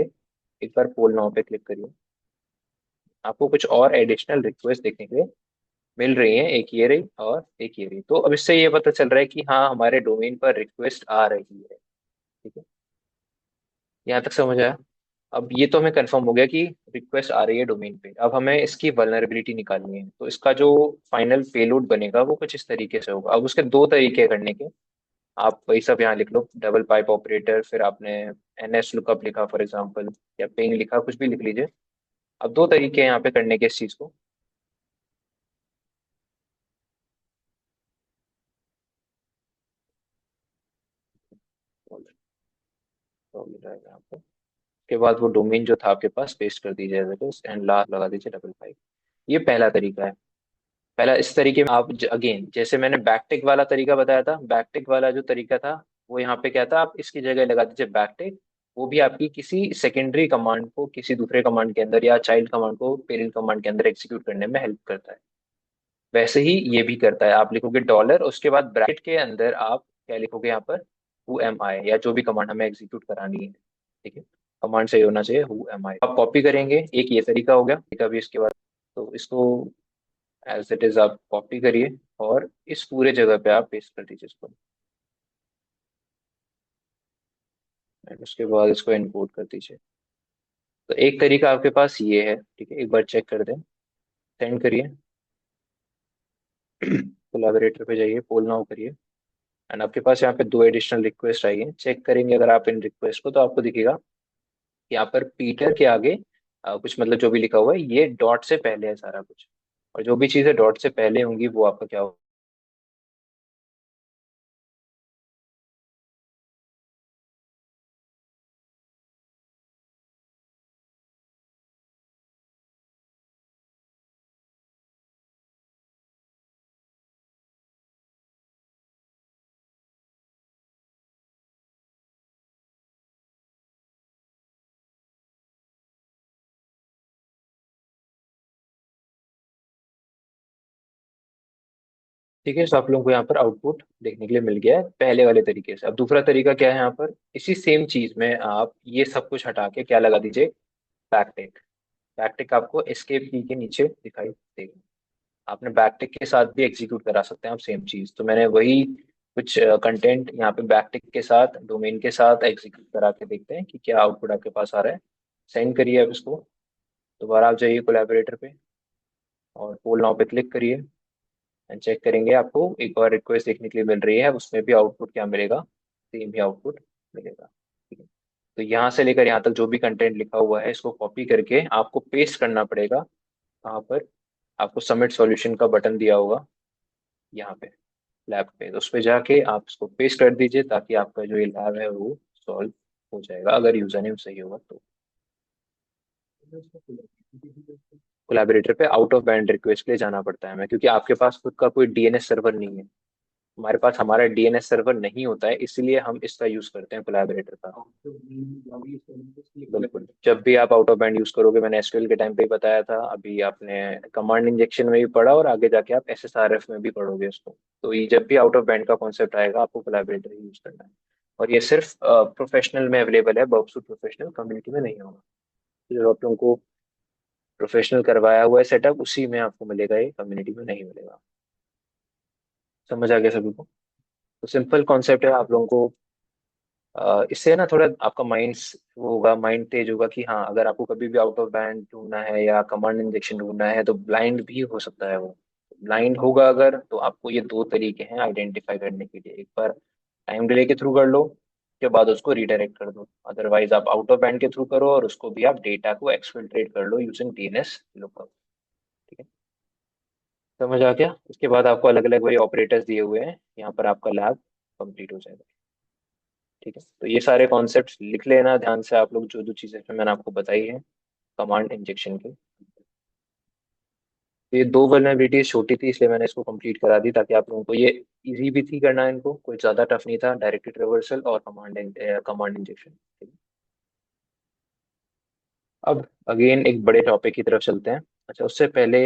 एक बार पोल नाउ पे क्लिक करिए। आपको कुछ और एडिशनल रिक्वेस्ट देखने के लिए मिल रही हैं, एक ये रही और एक ये रही। तो अब इससे ये पता चल रहा है कि हाँ, हमारे डोमेन पर रिक्वेस्ट आ रही है। ठीक है, यहाँ तक समझ आया? अब ये तो हमें कंफर्म हो गया कि रिक्वेस्ट आ रही है डोमेन पे। अब हमें इसकी वल्नरेबिलिटी निकालनी है। तो इसका जो फाइनल पेलोड बनेगा वो कुछ इस तरीके से होगा। अब उसके दो तरीके हैं करने के। आप वही सब यहाँ लिख लो, डबल पाइप ऑपरेटर, फिर आपने NS लुकअप लिखा फॉर एग्जांपल, या पिंग लिखा, कुछ भी लिख लीजिए। अब दो तरीके हैं यहाँ पे करने के इस चीज को। तो मिल जाएगा आपको। उसके बाद वो डोमेन जो था आपके पास पेस्ट कर दीजिए as it is, and last लगा दीजिए डबल पाइप। ये पहला तरीका है। पहला इस तरीके में आप अगेन जैसे मैंने बैकटिक वाला तरीका बताया था, बैकटिक वाला जो तरीका था वो यहाँ पे क्या था, आप इसकी जगह लगा दीजिए बैकटिक। वो भी आपकी किसी सेकेंडरी कमांड को किसी दूसरे कमांड के अंदर, या चाइल्ड कमांड को पेरेंट कमांड के अंदर एग्जीक्यूट करने में हेल्प करता है। वैसे ही ये भी करता है। आप लिखोगे डॉलर, उसके बाद ब्रैकेट के अंदर आप क्या लिखोगे यहाँ पर, हु एम आई, या जो भी कमांड हमें एग्जीक्यूट करानी है। ठीक है, कमांड सही होना चाहिए, हु एम आई। आप कॉपी करेंगे, एक ये तरीका हो गया, तरीका भी इसके बाद। तो इसको एज इट इज आप कॉपी करिए, और इस पूरे जगह पे आप पेस्ट कर दीजिए इसको। एंड उसके बाद इसको इनपुट कर दीजिए। तो एक तरीका आपके पास ये है, ठीक है, एक बार चेक कर दें। सेंड करिए, कोलैबोरेटर पे जाइए, पोल नाउ करिए। एंड आपके पास यहाँ पे दो एडिशनल रिक्वेस्ट आई हैं। चेक करेंगे अगर आप इन रिक्वेस्ट को, तो आपको दिखेगा कि यहाँ पर पीटर के आगे कुछ मतलब जो भी लिखा हुआ है ये डॉट से पहले है सारा कुछ। और जो भी चीज़ें डॉट से पहले होंगी वो आपका क्या होगा। ठीक है, तो आप लोगों को यहाँ पर आउटपुट देखने के लिए मिल गया है पहले वाले तरीके से। अब दूसरा तरीका क्या है, यहाँ पर इसी सेम चीज में आप ये सब कुछ हटा के क्या लगा दीजिए, बैकटिक। बैकटिक आपको एस्केप की के नीचे दिखाई देगा। आपने बैकटिक के साथ भी एग्जीक्यूट करा सकते हैं आप सेम चीज। तो मैंने वही कुछ कंटेंट यहाँ पे बैकटिक के साथ, डोमेन के साथ एग्जीक्यूट करा के देखते हैं कि क्या आउटपुट आपके पास आ रहा है। सेंड करिए आप इसको। दोबारा आप जाइए कोलैबोरेटर पे, और पोल नाउ पे क्लिक करिए, एंड चेक करेंगे, आपको एक और रिक्वेस्ट देखने के लिए मिल रही है, उसमें भी आउटपुट क्या मिलेगा, सेम ही आउटपुट मिलेगा। ठीक है, तो यहाँ से लेकर यहाँ तक जो भी कंटेंट लिखा हुआ है इसको कॉपी करके आपको पेस्ट करना पड़ेगा। कहाँ पर, आपको सबमिट सॉल्यूशन का बटन दिया होगा यहाँ पे लैब पे, तो उस पे जाके आप इसको पेस्ट कर दीजिए, ताकि आपका जो ये लैब है वो सॉल्व हो जाएगा, अगर यूजर नेम सही होगा तो। कोलैबोरेटर पे आउट ऑफ बैंड रिक्वेस्ट के लिए जाना पड़ता है हमें, क्योंकि आपके पास खुद का कोई DNS सर्वर नहीं है। हमारे पास हमारा DNS सर्वर नहीं होता है, इसलिए हम इसका यूज करते हैं कोलैबोरेटर का। बिल्कुल, जब भी आप आउट ऑफ बैंड यूज करोगे, मैंने SQL के टाइम पे ही बताया था, अभी आपने कमांड इंजेक्शन में भी पढ़ा, और आगे जाके आप SSRF में भी पढ़ोगे उसको। तो ये जब भी आउट ऑफ बैंड का कॉन्सेप्ट आएगा, आपको कोलैबोरेटर यूज करना है। और ये सिर्फ प्रोफेशनल में अवेलेबल है, बर्कसू प्रोफेशनल, कम्युनिटी में नहीं होगा। तो जो आप लोगों को प्रोफेशनल करवाया हुआ है सेटअप, उसी में आपको मिलेगा, ये कम्युनिटी में नहीं मिलेगा। समझ आ गया सभी को? तो सिंपल कॉन्सेप्ट है आप लोगों को। इससे ना थोड़ा आपका माइंड वो होगा, माइंड तेज होगा कि हाँ, अगर आपको कभी भी आउट ऑफ बैंड ढूंढना है या कमांड इंजेक्शन ढूंढना है, तो ब्लाइंड भी हो सकता है वो। ब्लाइंड होगा अगर, तो आपको ये दो तरीके हैं आइडेंटिफाई करने के लिए। एक बार टाइम डिले के थ्रू कर लो, उसके बाद उसको रिडायरेक्ट कर दो। अदरवाइज आप आउट ऑफ बैंड के थ्रू करो, और उसको भी आप डेटा को एक्सफिल्ट्रेट कर लो यूजिंग DNS लुकअप। ठीक है, समझ आ गया? इसके बाद आपको अलग अलग वही ऑपरेटर्स दिए हुए हैं, यहाँ पर आपका लैब कंप्लीट हो जाएगा। ठीक है, तो ये सारे कॉन्सेप्ट्स लिख लेना ध्यान से आप लोग, जो जो चीज़ें मैंने आपको बताई है कमांड इंजेक्शन के। तो ये दो वल्नरेबिलिटीज छोटी थी, इसलिए मैंने इसको कंप्लीट करा दी, ताकि आप लोगों को ये इजी भी थी करना, इनको कोई ज़्यादा टफ नहीं था, डायरेक्टेड रिवर्सल और कमांड इंजेक्शन। अब अगेन एक बड़े टॉपिक की तरफ चलते हैं। अच्छा, उससे पहले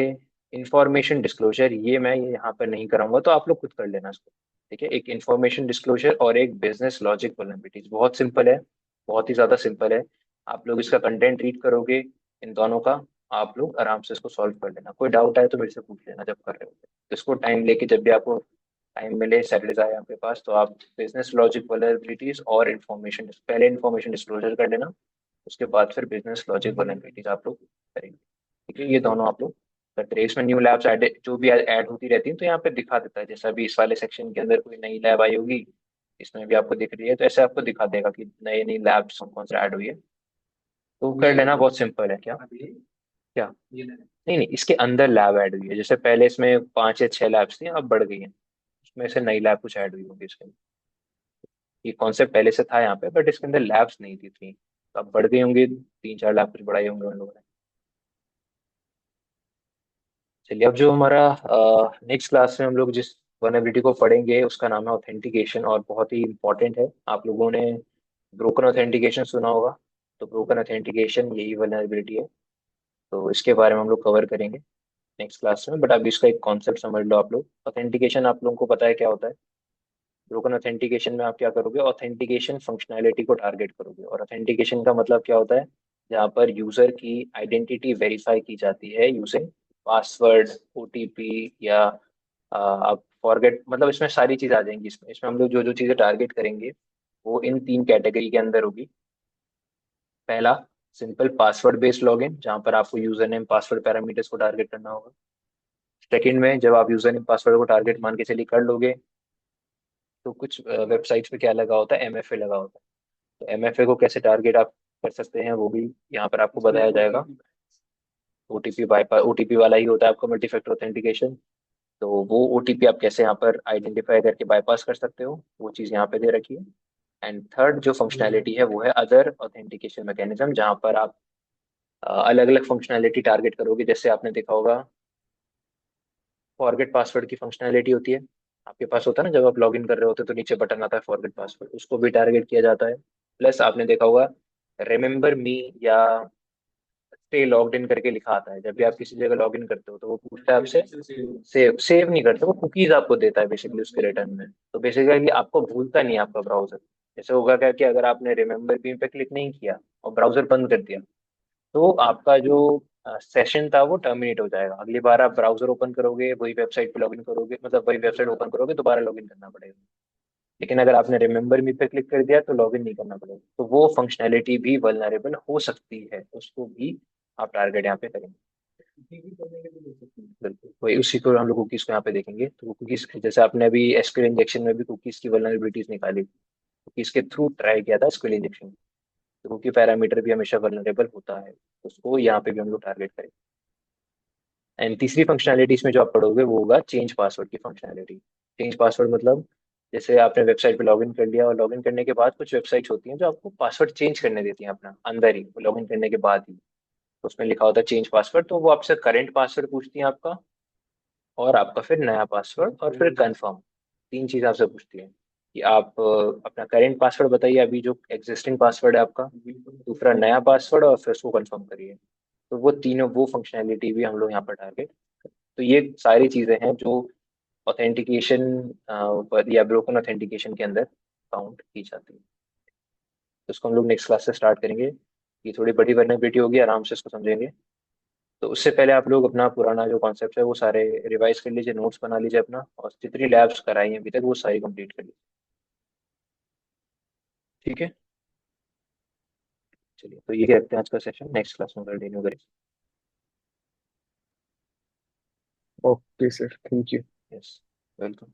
इंफॉर्मेशन डिस्क्लोजर, ये मैं ये यहाँ पर नहीं कराऊंगा, तो आप लोग खुद कर लेना इसको। ठीक है, एक इंफॉर्मेशन डिस्क्लोजर और एक बिजनेस लॉजिक वल्नरेबिलिटीज, बहुत सिंपल है, बहुत ही ज़्यादा सिंपल है। आप लोग इसका कंटेंट रीड करोगे इन दोनों का, आप लोग आराम से इसको सॉल्व कर लेना। कोई डाउट आए तो मेरे से पूछ लेना जब कर रहे हो। तो इसको टाइम लेके, जब भी आपको टाइम मिले, सैटरडे आए आपके पास, तो आप बिजनेस लॉजिक वल्नरेबिलिटीज और इन्फॉर्मेशन, पहले इन्फॉर्मेशन डिस्क्लोजर कर लेना, उसके बाद फिर बिजनेस लॉजिक वल्नरेबिलिटीज आप लोग करेंगे। ठीक है, ये दोनों आप लोग करते रहिए। इसमें न्यू लैब्स ऐड जो भी ऐड होती रहती हैं, तो यहाँ पे दिखा देता है, जैसा भी इस वाले सेक्शन के अंदर कोई नई लैब आई होगी, इसमें भी आपको दिख रही है, तो ऐसे आपको दिखा देगा कि नई नई लैब्स कौन से ऐड हुई है। तो कर लेना, बहुत सिंपल है। क्या क्या? नहीं नहीं, इसके अंदर लैब ऐड हुई है। जैसे पहले इसमें 5 या 6 लैब्स थी, अब बढ़ गई हैं। उसमें से नई लैब कुछ ऐड हुई होगी इसके अंदर। ये कॉन्सेप्ट पहले से था यहाँ पे, बट इसके अंदर लैब्स नहीं थी। तो अब बढ़ गई होंगी, 3-4 लैब कुछ बढ़ाई होंगे उन लोगों ने। चलिए, अब जो हमारा नेक्स्ट क्लास में हम लोग जिस वनएबिलिटी को पढ़ेंगे उसका नाम है ऑथेंटिकेशन, और बहुत ही इंपॉर्टेंट है। आप लोगों ने ब्रोकन ऑथेंटिकेशन सुना होगा, तो ब्रोकन ऑथेंटिकेशन यही वनएबिलिटी है। तो इसके बारे में हम लोग कवर करेंगे नेक्स्ट क्लास में। बट अभी इसका एक कॉन्सेप्ट समझ लो आप लोग। ऑथेंटिकेशन आप लोगों को पता है क्या होता है? ब्रोकन ऑथेंटिकेशन में आप क्या करोगे? ऑथेंटिकेशन फंक्शनैलिटी को टारगेट करोगे। और ऑथेंटिकेशन का मतलब क्या होता है? जहाँ पर यूजर की आइडेंटिटी वेरीफाई की जाती है यूजिंग पासवर्ड, ओटीपी, या आप फॉरगेट, मतलब इसमें सारी चीज आ जाएंगी। इसमें इसमें हम लोग जो जो चीजें टारगेट करेंगे वो इन 3 कैटेगरी के अंदर होगी। पहला, सिंपल पासवर्ड बेस्ड लॉगिन, जहाँ पर आपको यूजर नेम पासवर्ड पैरामीटर्स को टारगेट करना होगा। सेकंड में, जब आप यूजर नेम पासवर्ड को टारगेट मान के चलिए कर लोगे, तो कुछ वेबसाइट्स पे क्या लगा होता है? एमएफए लगा होता है। तो एमएफए को कैसे टारगेट आप कर सकते हैं वो भी यहाँ पर आपको बताया जाएगा। ओटीपी बाईपास, ओटीपी वाला ही होता है आपका मल्टी फैक्टर ऑथेंटिकेशन। तो वो ओटीपी आप कैसे यहाँ पर आइडेंटिफाई करके बाईपास कर सकते हो, वो चीज़ यहाँ पे दे रखी है। एंड थर्ड जो फंक्शनैलिटी है वो है अदर ऑथेंटिकेशन मैकेनिज्म, जहाँ पर आप अलग अलग फंक्शनैलिटी टारगेट करोगे। जैसे आपने देखा होगा, फॉरगेट पासवर्ड की फंक्शनैलिटी होती है, आपके पास होता है ना, जब आप लॉगिन कर रहे होते हो तो नीचे बटन आता है फॉरगेट पासवर्ड, उसको भी टारगेट किया जाता है। प्लस आपने देखा होगा रिमेम्बर मी या स्टे लॉग्ड इन करके लिखा आता है। जब भी आप किसी जगह लॉग इन करते हो तो वो पूछता है आपसे, सेव सेव नहीं करते, वो कुकीज आपको देता है बेसिकली उसके रिटर्न में। तो बेसिकली आपको भूलता नहीं है आपका ब्राउजर। जैसे होगा क्या कि अगर आपने रिमेम्बर मी पे क्लिक नहीं किया और ब्राउजर बंद कर दिया, तो आपका जो सेशन था वो टर्मिनेट हो जाएगा। अगली बार आप ब्राउजर ओपन करोगे, वही वेबसाइट पे लॉगिन करोगे, मतलब वही वेबसाइट ओपन करोगे, दोबारा लॉगिन करना पड़ेगा। लेकिन अगर आपने रिमेम्बर मी पे क्लिक कर दिया तो लॉगिन नहीं करना पड़ेगा। तो वो फंक्शनैलिटी भी वल्नरेबल हो सकती है, उसको भी आप टारगेट यहाँ पे करेंगे। बिल्कुल वही, उसी को हम लोग कुकीज को यहाँ पे देखेंगे। तो कुकीज, जैसे आपने अभी एसक्यूएल इंजेक्शन में भी कुकीज की वल्नरेबिलिटीज निकाली, कुकीज के थ्रू ट्राई किया था एसक्यूएल इंजेक्शन। तो कुकी पैरामीटर भी हमेशा वल्नरेबल होता है, तो उसको यहाँ पे भी हम लोग टारगेट करेंगे। एंड तीसरी फंक्शनैलिटी इसमें जो आप पढ़ोगे वो होगा चेंज पासवर्ड की फंक्शनैलिटी। चेंज पासवर्ड मतलब, जैसे आपने वेबसाइट पे लॉगिन कर लिया और लॉगिन करने के बाद कुछ वेबसाइट्स होती हैं जो आपको पासवर्ड चेंज करने देती हैं अपना अंदर ही, लॉगिन करने के बाद ही। तो उसमें लिखा होता है चेंज पासवर्ड, तो वो आपसे करंट पासवर्ड पूछती है आपका, और आपका फिर नया पासवर्ड, और फिर कंफर्म। 3 चीज़ आपसे पूछती है कि आप अपना करेंट पासवर्ड बताइए, अभी जो एग्जिस्टिंग पासवर्ड है आपका, दूसरा नया पासवर्ड, और फिर उसको कंफर्म करिए। तो वो तीनों, वो फंक्शनैलिटी भी हम लोग यहाँ पर टारगेट। तो ये सारी चीजें हैं जो ऑथेंटिकेशन या ब्रोकन ऑथेंटिकेशन के अंदर काउंट की जाती है। तो उसको हम लोग नेक्स्ट क्लास से स्टार्ट करेंगे। ये थोड़ी बड़ी वर्नेबिलिटी होगी, आराम से इसको समझेंगे। तो उससे पहले आप लोग अपना पुराना जो कॉन्सेप्ट है वो सारे रिवाइज कर लीजिए, नोट्स बना लीजिए अपना, और जितनी लैब्स कराई हैं अभी तक वो सारी कंप्लीट कर लीजिए। ठीक है, चलिए, तो ये रखते हैं आज का सेशन, नेक्स्ट क्लास में कंटिन्यू करें। Okay sir, thank you. Yes, welcome.